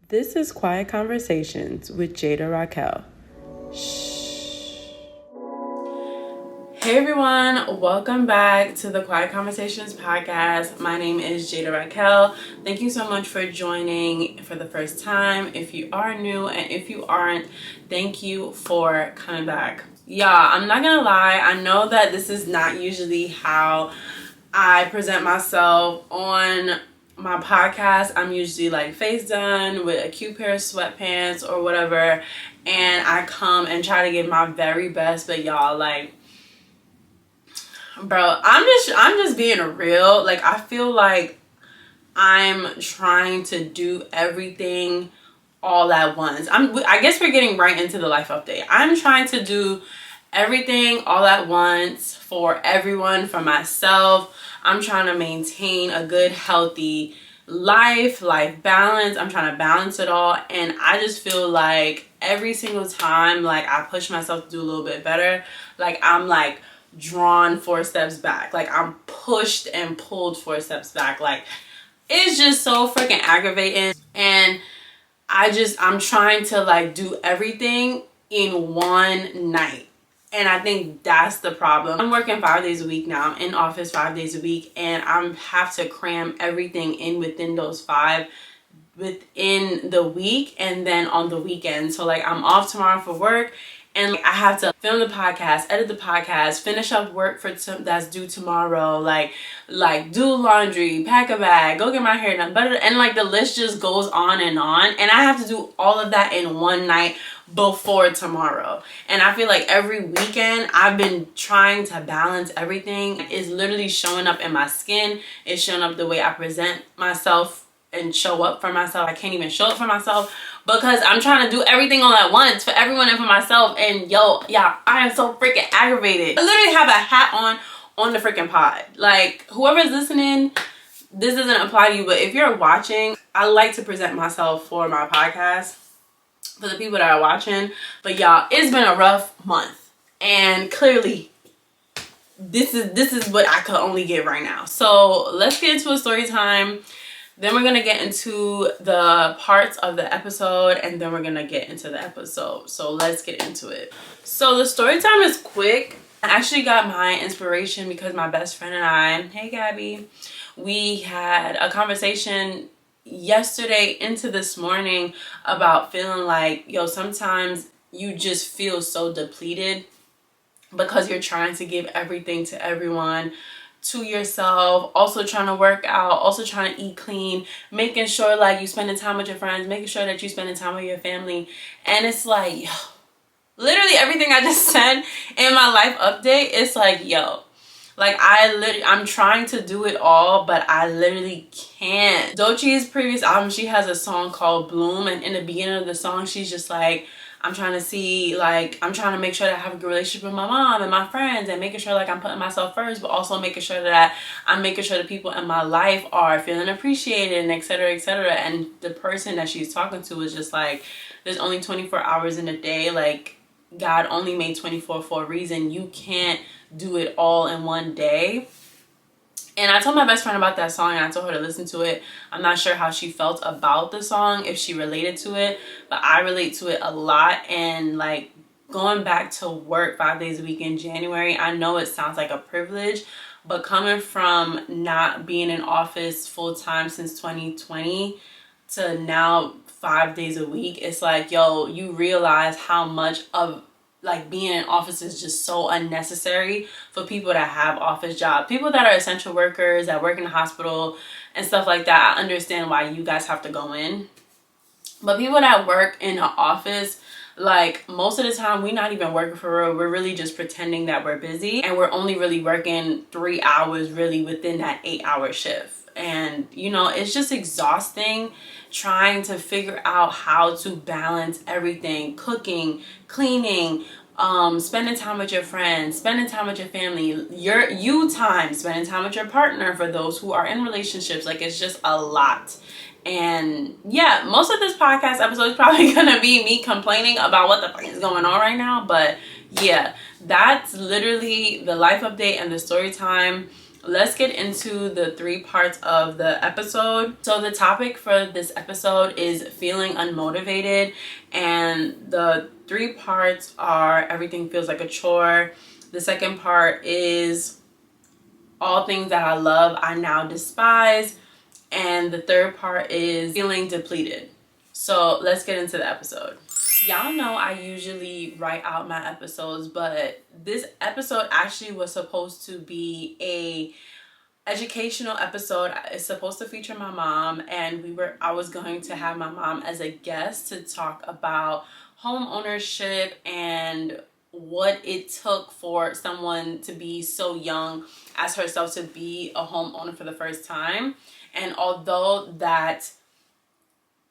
This is Quiet Conversations with Jada Raquel. Shh. Hey everyone, welcome back to the Quiet Conversations podcast. My name is Jada Raquel. Thank you so much for joining for the first time. If you are new and if you aren't, thank you for coming back. Y'all, I'm not gonna lie, I know that this is not usually how I present myself on my podcast. I'm usually like face done with a cute pair of sweatpants or whatever, and I come and try to give my very best. But y'all, like, bro, I'm just being real. Like, I feel like I'm trying to do everything all at once. I guess we're getting right into the life update. I'm trying to do everything all at once for everyone, for myself. I'm trying to maintain a good, healthy life balance. I'm trying to balance it all. And I just feel like every single time, like, I push myself to do a little bit better, like, I'm like drawn 4 steps back. Like, I'm pushed and pulled 4 steps back. Like, it's just so freaking aggravating. And I'm trying to like do everything in one night. And I think that's the problem. I'm working 5 days a week now. I'm in office 5 days a week, and I have to cram everything in within those 5 within the week and then on the weekend. So like, I'm off tomorrow for work, and like, I have to film the podcast, edit the podcast, finish up work that's due tomorrow, like do laundry, pack a bag, go get my hair done, and like the list just goes on, and I have to do all of that in one night before tomorrow. And I feel like every weekend I've been trying to balance everything. It's literally showing up in my skin. It's showing up the way I present myself and show up for myself. I can't even show up for myself because I'm trying to do everything all at once for everyone and for myself. And yeah, I am so freaking aggravated. I literally have a hat on the freaking pod. Like, whoever's listening, this doesn't apply to you, but if you're watching, I like to present myself for my podcast, for the people that are watching. But y'all, it's been a rough month, and clearly this is what I could only give right now. So let's get into a story time. Then we're gonna get into the parts of the episode, and then we're gonna get into the episode. So let's get into it. So the story time is quick. I actually got my inspiration because my best friend and I, hey Gabby, we had a conversation yesterday into this morning about feeling like, sometimes you just feel so depleted because you're trying to give everything to everyone, to yourself, also trying to work out, also trying to eat clean, making sure like you spending time with your friends, making sure that you spending time with your family. And it's like, literally everything I just said in my life update, it's like, like, I'm trying to do it all, but I literally can't. Doechie's previous album, she has a song called Bloom, and in the beginning of the song, she's just like, I'm trying to make sure that I have a good relationship with my mom and my friends, and making sure like I'm putting myself first, but also making sure that I'm making sure the people in my life are feeling appreciated, and et cetera, et cetera. And the person that she's talking to is just like, there's only 24 hours in a day. Like, God only made 24 for a reason. You can't do it all in one day. And I told my best friend about that song, and I told her to listen to it. I'm not sure how she felt about the song, if she related to it, but I relate to it a lot. And like, going back to work 5 days a week in January, I know it sounds like a privilege, but coming from not being in office full time since 2020 to now 5 days a week, it's like, you realize how much of like being in office is just so unnecessary for people that have office jobs, people that are essential workers that work in the hospital and stuff like that. I understand why you guys have to go in, but people that work in an office, like, most of the time we're not even working for real. We're really just pretending that we're busy, and we're only really working 3 hours really within that 8-hour shift. And it's just exhausting trying to figure out how to balance everything: cooking, cleaning, spending time with your friends, spending time with your family, your time, spending time with your partner for those who are in relationships. Like, it's just a lot. And yeah, most of this podcast episode is probably gonna be me complaining about what the fuck is going on right now. But yeah, that's literally the life update and the story time. let's get into the 3 parts of the episode. So the topic for this episode is feeling unmotivated, and the 3 parts are everything feels like a chore. The second part is all things that I love I now despise, and the third part is feeling depleted. So let's get into the episode. Y'all know I usually write out my episodes, but this episode actually was supposed to be a educational episode. It's supposed to feature my mom, and I was going to have my mom as a guest to talk about home ownership and what it took for someone to be so young as herself to be a homeowner for the first time. And although that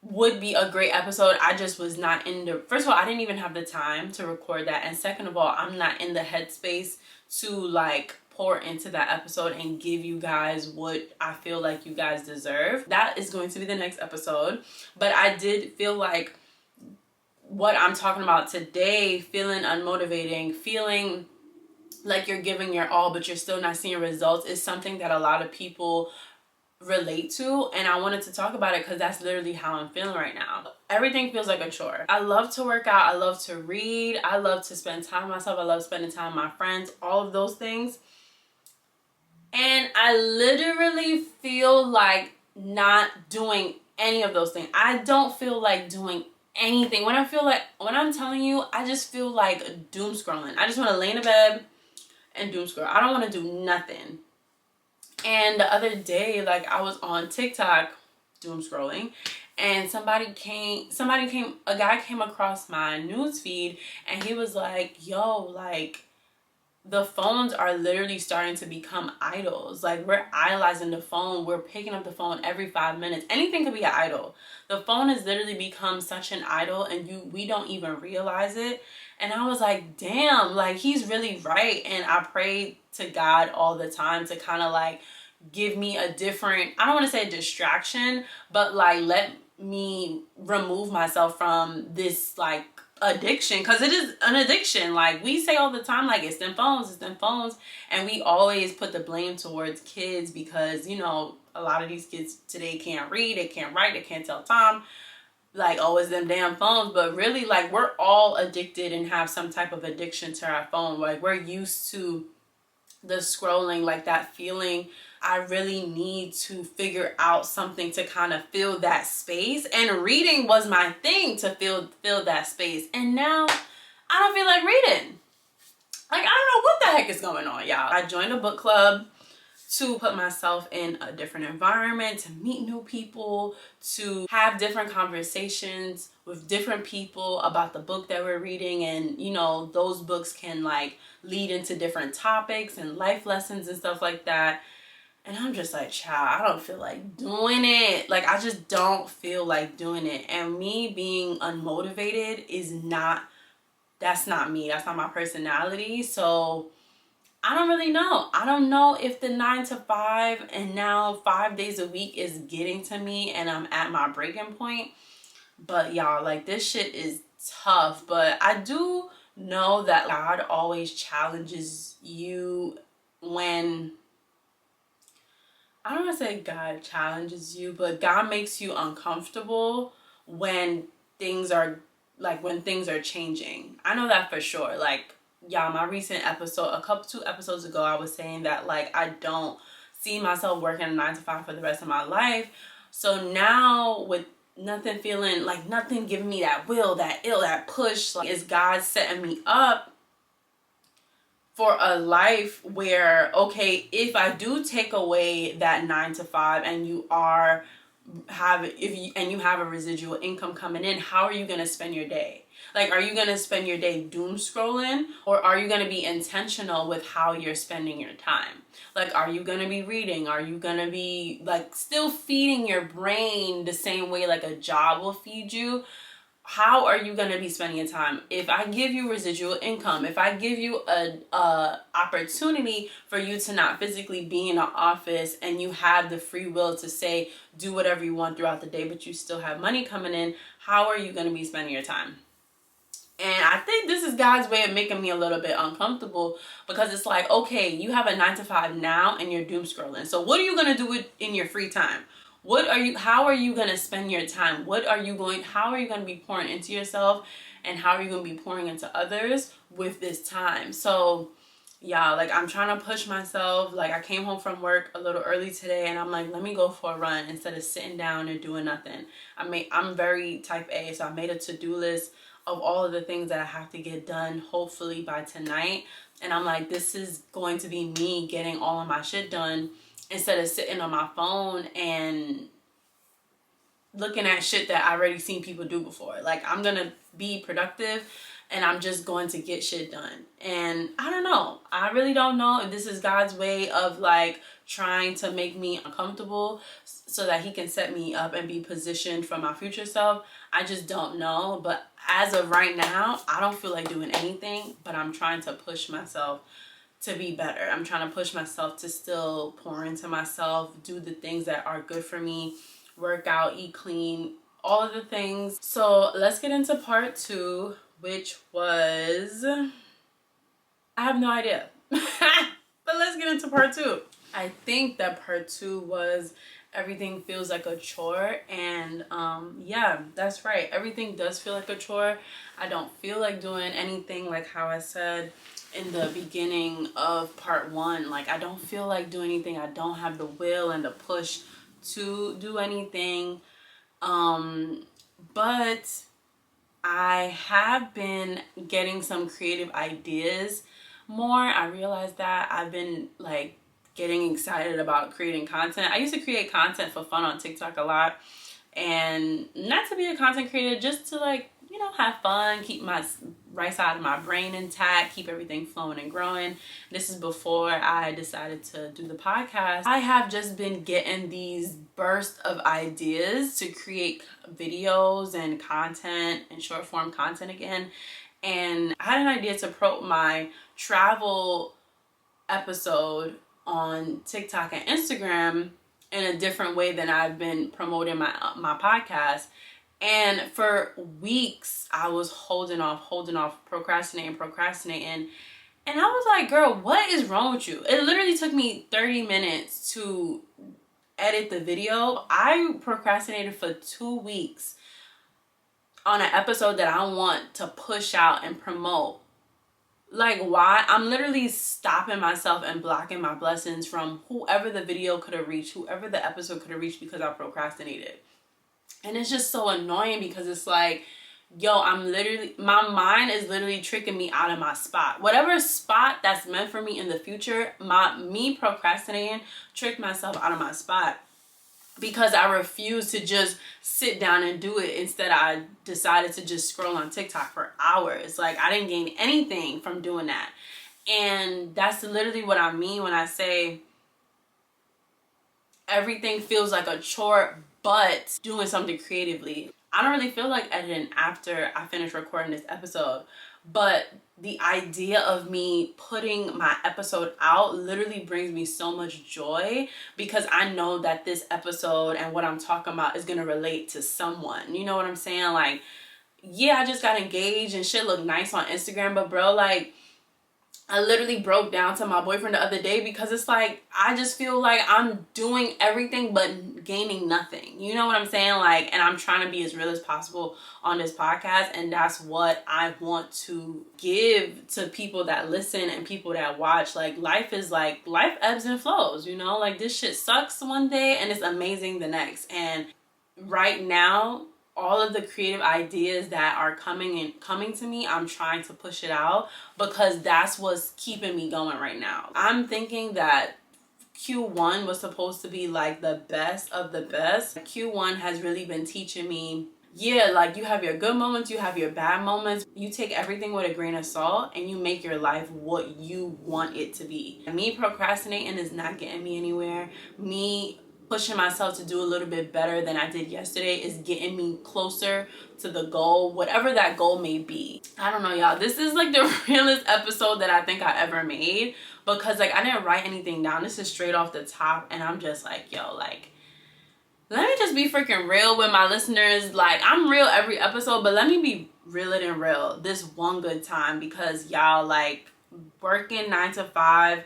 would be a great episode, I just was not in the, first of all, I didn't even have the time to record that, and second of all, I'm not in the headspace to like pour into that episode and give you guys what I feel like you guys deserve. That is going to be the next episode. But I did feel like what I'm talking about today, feeling unmotivating, feeling like you're giving your all but you're still not seeing results, is something that a lot of people relate to, and I wanted to talk about it because that's literally how I'm feeling right now. Everything feels like a chore. I love to work out, I love to read, I love to spend time with myself, I love spending time with my friends, all of those things. And I literally feel like not doing any of those things. I don't feel like doing anything. When I'm telling you, I just feel like doom scrolling. I just want to lay in the bed and doom scroll. I don't want to do nothing. And the other day, like, I was on TikTok doom scrolling, and a guy came across my news feed, and he was like, yo, like, the phones are literally starting to become idols. Like, we're idolizing the phone. We're picking up the phone every 5 minutes. Anything could be an idol. The phone has literally become such an idol, and we don't even realize it. And I was like, damn, like, he's really right. And I pray to God all the time to kind of like give me a different, I don't want to say distraction, but like let me remove myself from this like addiction, because it is an addiction. Like, we say all the time, like, it's them phones, and we always put the blame towards kids because, you know, a lot of these kids today can't read, they can't write, they can't tell time, like, oh, it's them damn phones. But really, like, we're all addicted and have some type of addiction to our phone. Like, we're used to the scrolling, like that feeling. I really need to figure out something to kind of fill that space, and reading was my thing to fill that space. And now I don't feel like reading. Like, I don't know what the heck is going on, y'all. I joined a book club to put myself in a different environment, to meet new people, to have different conversations with different people about the book that we're reading. And, you know, those books can like lead into different topics and life lessons and stuff like that. And I'm just like, child, I don't feel like doing it. Like, I just don't feel like doing it. And me being unmotivated that's not me. That's not my personality. So I don't really know. I don't know if the 9 to 5 and now 5 days a week is getting to me and I'm at my breaking point. But y'all, like, this shit is tough. But I do know that God always challenges you when, I don't want to say God challenges you, but God makes you uncomfortable when things are changing. I know that for sure. Like, y'all, my recent episode, 2 episodes ago, I was saying that, like, I don't see myself working a 9 to 5 for the rest of my life. So now, with nothing giving me that will, that push, like, is God setting me up for a life where, okay, if I do take away that 9 to 5 and you have a residual income coming in, how are you going to spend your day? Like, are you going to spend your day doom scrolling, or are you going to be intentional with how you're spending your time? Like, are you going to be reading? Are you going to be like still feeding your brain the same way like a job will feed you? How are you going to be spending your time? If I give you residual income, if I give you a opportunity for you to not physically be in an office, and you have the free will to say, do whatever you want throughout the day, but you still have money coming in, how are you going to be spending your time? And I think this is God's way of making me a little bit uncomfortable, because it's like, okay, you have a 9 to 5 now and you're doom scrolling. So what are you going to do in your free time? How are you going to spend your time? How are you going to be pouring into yourself, and how are you going to be pouring into others with this time? So yeah, like I'm trying to push myself. Like I came home from work a little early today and I'm like, let me go for a run instead of sitting down and doing nothing. I'm very type A, so I made a to-do list of all of the things that I have to get done hopefully by tonight. And I'm like, this is going to be me getting all of my shit done instead of sitting on my phone and looking at shit that I already seen people do before. Like I'm gonna be productive and I'm just going to get shit done. And I don't know. I really don't know if this is God's way of like trying to make me uncomfortable so that he can set me up and be positioned for my future self. I just don't know. But as of right now, I don't feel like doing anything, but I'm trying to push myself to be better. I'm trying to push myself to still pour into myself, do the things that are good for me, work out, eat clean, all of the things. So let's get into part 2, which was, I have no idea. But let's get into part 2. I think that part 2 was everything feels like a chore. And yeah, that's right. Everything does feel like a chore. I don't feel like doing anything, like how I said in the beginning of part 1. Like I don't feel like doing anything. I don't have the will and the push to do anything. But I have been getting some creative ideas more. I realized that I've been like getting excited about creating content. I used to create content for fun on TikTok a lot, and not to be a content creator, just to like, you know, have fun, keep my right side of my brain intact, keep everything flowing and growing. This is before I decided to do the podcast. I have just been getting these bursts of ideas to create videos and content and short form content again. And I had an idea to promote my travel episode on TikTok and Instagram in a different way than I've been promoting my podcast. And for weeks I was holding off, procrastinating. And I was like, girl, what is wrong with you? It literally took me 30 minutes to edit the video. I procrastinated for 2 weeks on an episode that I want to push out and promote. Like, why? I'm literally stopping myself and blocking my blessings from whoever the video could have reached, whoever the episode could have reached, because I procrastinated. And it's just so annoying, because it's like, yo, my mind is literally tricking me out of my spot. Whatever spot that's meant for me in the future, me procrastinating tricked myself out of my spot, because I refused to just sit down and do it. Instead, I decided to just scroll on TikTok for hours. Like, I didn't gain anything from doing that. And that's literally what I mean when I say everything feels like a chore, but doing something creatively. I don't really feel like editing after I finish recording this episode, but the idea of me putting my episode out literally brings me so much joy, because I know that this episode and what I'm talking about is going to relate to someone. You know what I'm saying? Like, yeah, I just got engaged and shit looked nice on Instagram, but bro, like, I literally broke down to my boyfriend the other day, because it's like, I just feel like I'm doing everything but gaining nothing. You know what I'm saying? Like, and I'm trying to be as real as possible on this podcast. And that's what I want to give to people that listen and people that watch. Like, life ebbs and flows, you know? Like, this shit sucks one day and it's amazing the next. And right now, all of the creative ideas that are coming to me, I'm trying to push it out, because that's what's keeping me going right now. I'm thinking that Q1 was supposed to be like the best of the best. Q1 has really been teaching me, yeah, like, you have your good moments, you have your bad moments. You take everything with a grain of salt and you make your life what you want it to be. Me procrastinating is not getting me anywhere. Me pushing myself to do a little bit better than I did yesterday is getting me closer to the goal, whatever that goal may be. I don't know, y'all. This is like the realest episode that I think I ever made, because like, I didn't write anything down. This is straight off the top, and I'm just like, yo, like, let me just be freaking real with my listeners. Like, I'm real every episode, but let me be realer than real this one good time, because y'all, like, working 9 to 5,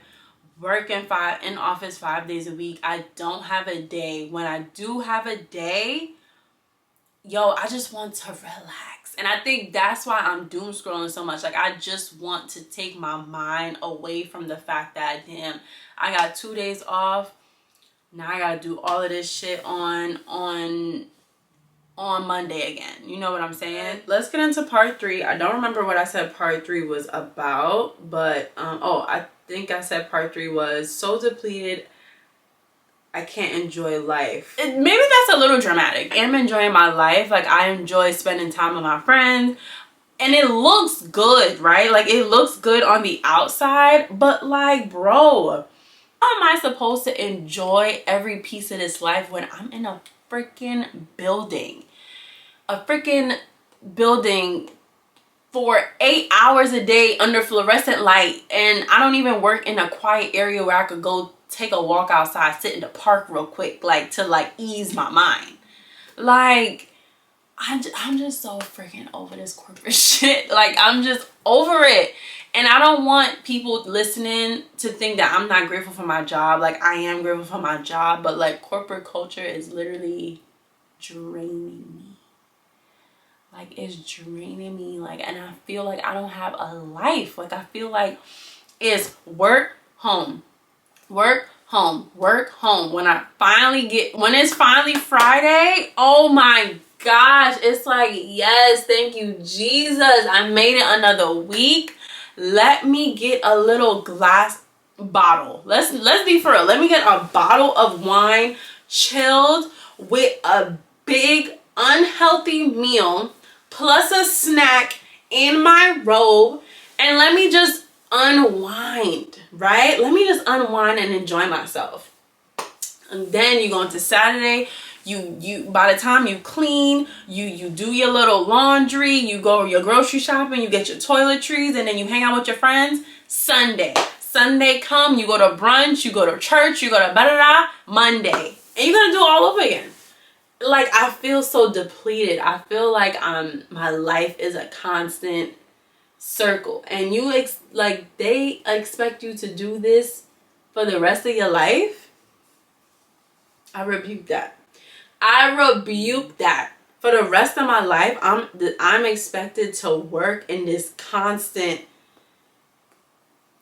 working in office 5 days a week. I don't have a day. When I do have a day, yo, I just want to relax. And I think that's why I'm doom scrolling so much. Like, I just want to take my mind away from the fact that, damn, I got 2 days off. Now I gotta do all of this shit on Monday again. You know what I'm saying? Let's get into part 3. I don't remember what I said part 3 was about, but I think I said part 3 was so depleted I can't enjoy life. Maybe that's a little dramatic. I am enjoying my life. Like, I enjoy spending time with my friends. And it looks good, right? Like, it looks good on the outside. But, like, bro, how am I supposed to enjoy every piece of this life when I'm in a freaking building? A freaking building for 8 hours a day under fluorescent light. And I don't even work in a quiet area where I could go take a walk outside, sit in the park real quick, like, to, like, ease my mind. Like, I'm just so freaking over this corporate shit. Like, I'm just over it. And I don't want people listening to think that I'm not grateful for my job. Like, I am grateful for my job, but, like, corporate culture is literally draining me. Like, it's draining me. Like, and I feel like I don't have a life. Like, I feel like it's work, home, work, home, work, home. When it's finally Friday, oh my gosh, it's like, yes, thank you, Jesus. I made it another week. Let me get a little glass bottle. Let's be for real. Let me get a bottle of wine, chilled with a big unhealthy meal plus a snack in my robe, and let me just unwind, right? Let me just unwind and enjoy myself. And then you go into Saturday, you by the time you clean, you do your little laundry, you go your grocery shopping, you get your toiletries, and then you hang out with your friends. Sunday come, you go to brunch, you go to church, you go to Monday, and you're gonna do it all over again. Like, I feel so depleted. I feel like my life is a constant circle, and they expect you to do this for the rest of your life. I rebuke that. For the rest of my life, I'm expected to work in this constant,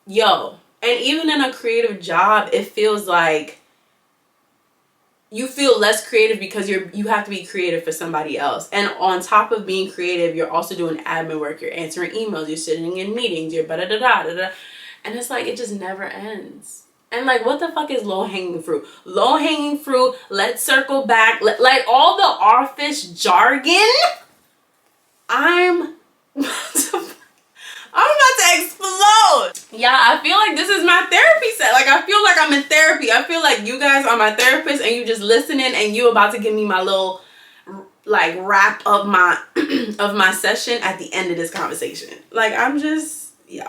and even in a creative job, it feels like you feel less creative because you have to be creative for somebody else. And on top of being creative, you're also doing admin work. You're answering emails. You're sitting in meetings. You're da-da-da-da-da-da. And it's like, it just never ends. And, like, what the fuck is low-hanging fruit? Low-hanging fruit, let's circle back. Like, all the office jargon, I'm about to explode. Yeah, I feel like this is my therapy set. Like, I feel like I'm in therapy. I feel like you guys are my therapist and you just listening, and you about to give me my little, like, wrap of my of my session at the end of this conversation. Like, I'm just, your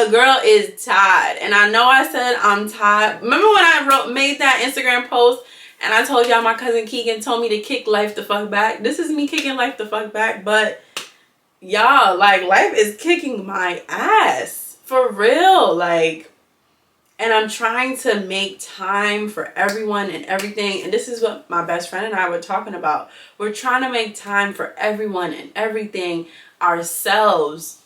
girl is tired. And I know I said I'm tired. Remember when I made that Instagram post and I told y'all my cousin Keegan told me to kick life the fuck back? This is me kicking life the fuck back, but y'all, like, life is kicking my ass for real. Like, and I'm trying to make time for everyone and everything. And this is what my best friend and I were talking about. We're trying to make time for everyone and everything, ourselves.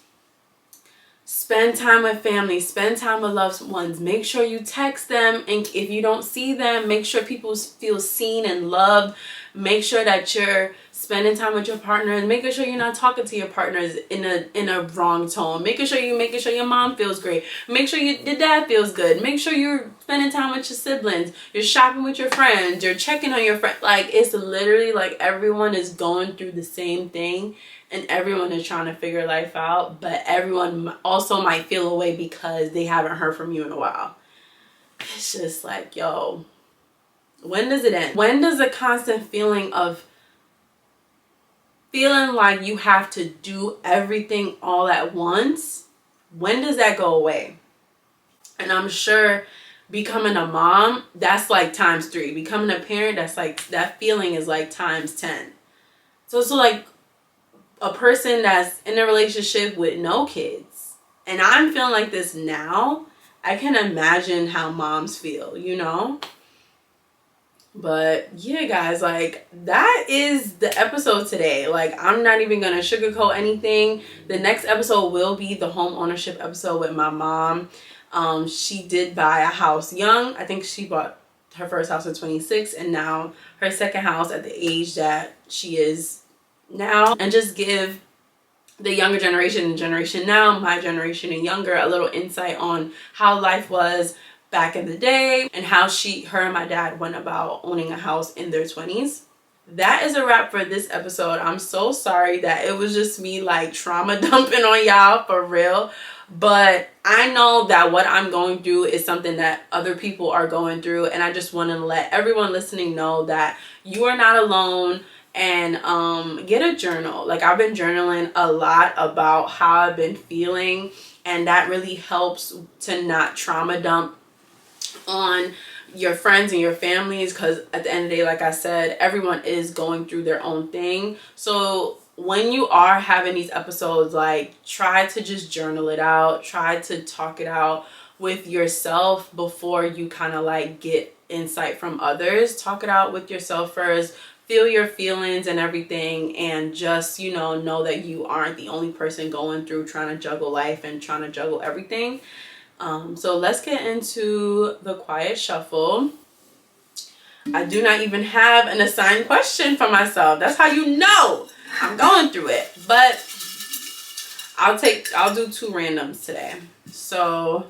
Spend time with family, spend time with loved ones. Make sure you text them, and if you don't see them, make sure people feel seen and loved. Make sure that you're spending time with your partner, and making sure you're not talking to your partners in a wrong tone. Making sure your mom feels great. Make sure your dad feels good. Make sure you're spending time with your siblings. You're shopping with your friends. You're checking on your friends. Like, it's literally like everyone is going through the same thing. And everyone is trying to figure life out, but everyone also might feel away because they haven't heard from you in a while. It's just like, yo, when does it end? When does the constant feeling of feeling like you have to do everything all at once, when does that go away? And I'm sure becoming a mom, that's like times 3. Becoming a parent, that's like, that feeling is like times 10. So it's like a person that's in a relationship with no kids, and I'm feeling like this now, I can imagine how moms feel, you know? But yeah, guys, like, that is the episode today. Like, I'm not even gonna sugarcoat anything. The next episode will be the home ownership episode with my mom. She did buy a house young. I think she bought her first house at 26, and now her second house at the age that she is now. And just give the younger generation and generation now, my generation and younger, a little insight on how life was back in the day and how her and my dad went about owning a house in their 20s. That is a wrap for this episode. I'm so sorry that it was just me like trauma dumping on y'all, for real. But I know that what I'm going through is something that other people are going through, and I just want to let everyone listening know that you are not alone. And get a journal. Like, I've been journaling a lot about how I've been feeling, and that really helps to not trauma dump on your friends and your families, because at the end of the day, like I said, everyone is going through their own thing. So when you are having these episodes, like, try to just journal it out, try to talk it out with yourself before you kind of like get insight from others. Talk it out with yourself first, feel your feelings and everything, and just, you know that you aren't the only person going through trying to juggle life and trying to juggle everything. So let's get into the quiet shuffle. I do not even have an assigned question for myself. That's how you know I'm going through it. But I'll do 2 randoms today. So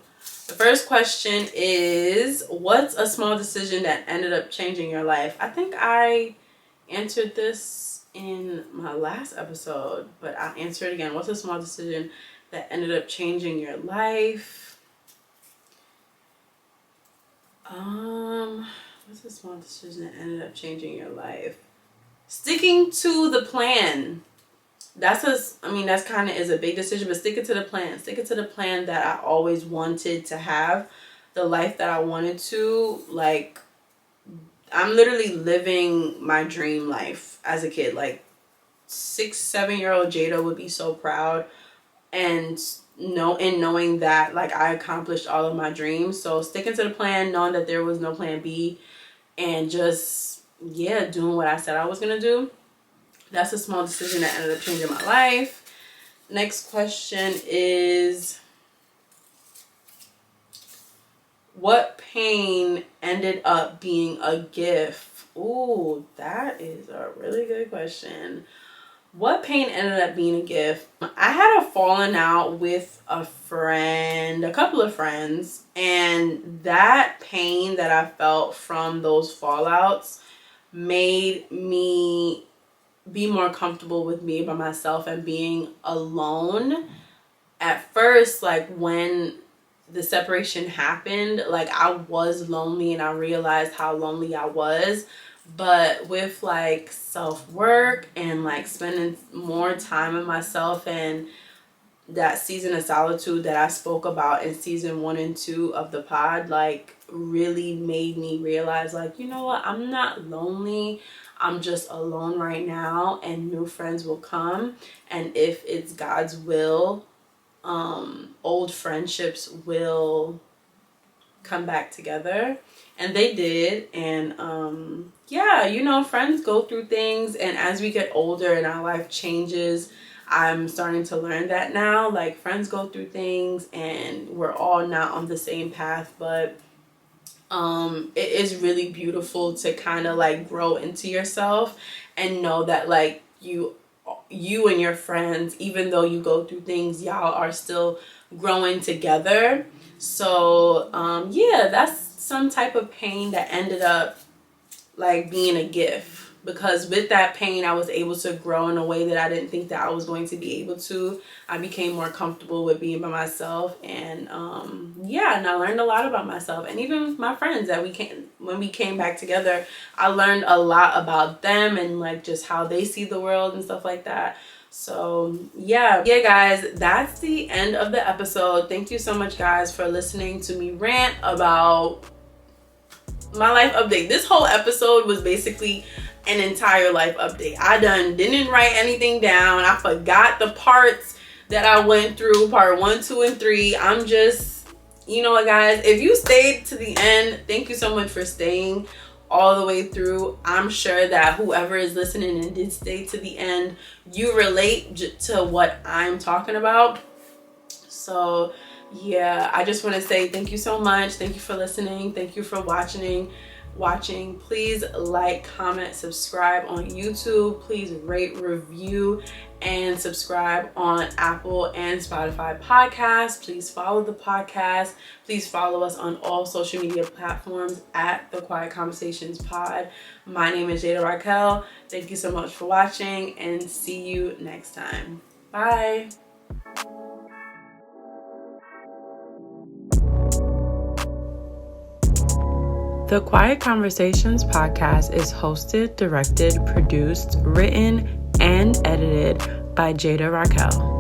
the first question is, what's a small decision that ended up changing your life? I think I answered this in my last episode, but I'll answer it again. What's a small decision that ended up changing your life? What's a small decision that ended up changing your life? Sticking to the plan. That's kind of is a big decision, but sticking to the plan. Sticking to the plan that I always wanted to have, the life that I wanted to. Like, I'm literally living my dream life as a kid. Like, 6-7-year-old Jada would be so proud, and knowing that like I accomplished all of my dreams. So sticking to the plan, knowing that there was no plan B, and just doing what I said I was gonna do. That's a small decision that ended up changing my life. Next question is, what pain ended up being a gift? Ooh, that is a really good question. What pain ended up being a gift? I had a falling out with a couple of friends, and that pain that I felt from those fallouts made me be more comfortable with being by myself and being alone. At first, like, when the separation happened, like, I was lonely, and I realized how lonely I was. But with like self-work and like spending more time with myself, and that season of solitude that I spoke about in season 1 and 2 of the pod, like, really made me realize, like, you know what, I'm not lonely. I'm just alone right now, and new friends will come. And if it's God's will, old friendships will come back together. And they did. And friends go through things, and as we get older and our life changes, I'm starting to learn that now. Like, friends go through things, and we're all not on the same path, but it is really beautiful to kind of like grow into yourself and know that like you and your friends, even though you go through things, y'all are still growing together. So that's some type of pain that ended up like being a gift, because with that pain I was able to grow in a way that I didn't think that I was going to be able to. I became more comfortable with being by myself, and and I learned a lot about myself. And even with my friends that when we came back together, I learned a lot about them and like just how they see the world and stuff like that. So yeah guys, that's the end of the episode. Thank you so much guys for listening to me rant about my life update. This whole episode was basically an entire life update. I didn't write anything down. I forgot the parts that I went through, part 1, 2, and 3. I'm just, you know what guys, if you stayed to the end, thank you so much for staying all the way through. I'm sure that whoever is listening and did stay to the end, you relate to what I'm talking about. So yeah, I just want to say thank you so much. Thank you for listening. Thank you for watching. Please like, comment, subscribe on YouTube. Please rate, review, and subscribe on Apple and Spotify podcasts. Please follow the podcast. Please follow us on all social media platforms at The Quiet Conversations Pod. My name is Jada Raquel. Thank you so much for watching, and see you next time. Bye. The Quiet Conversations podcast is hosted, directed, produced, written, and edited by Jada Raquel.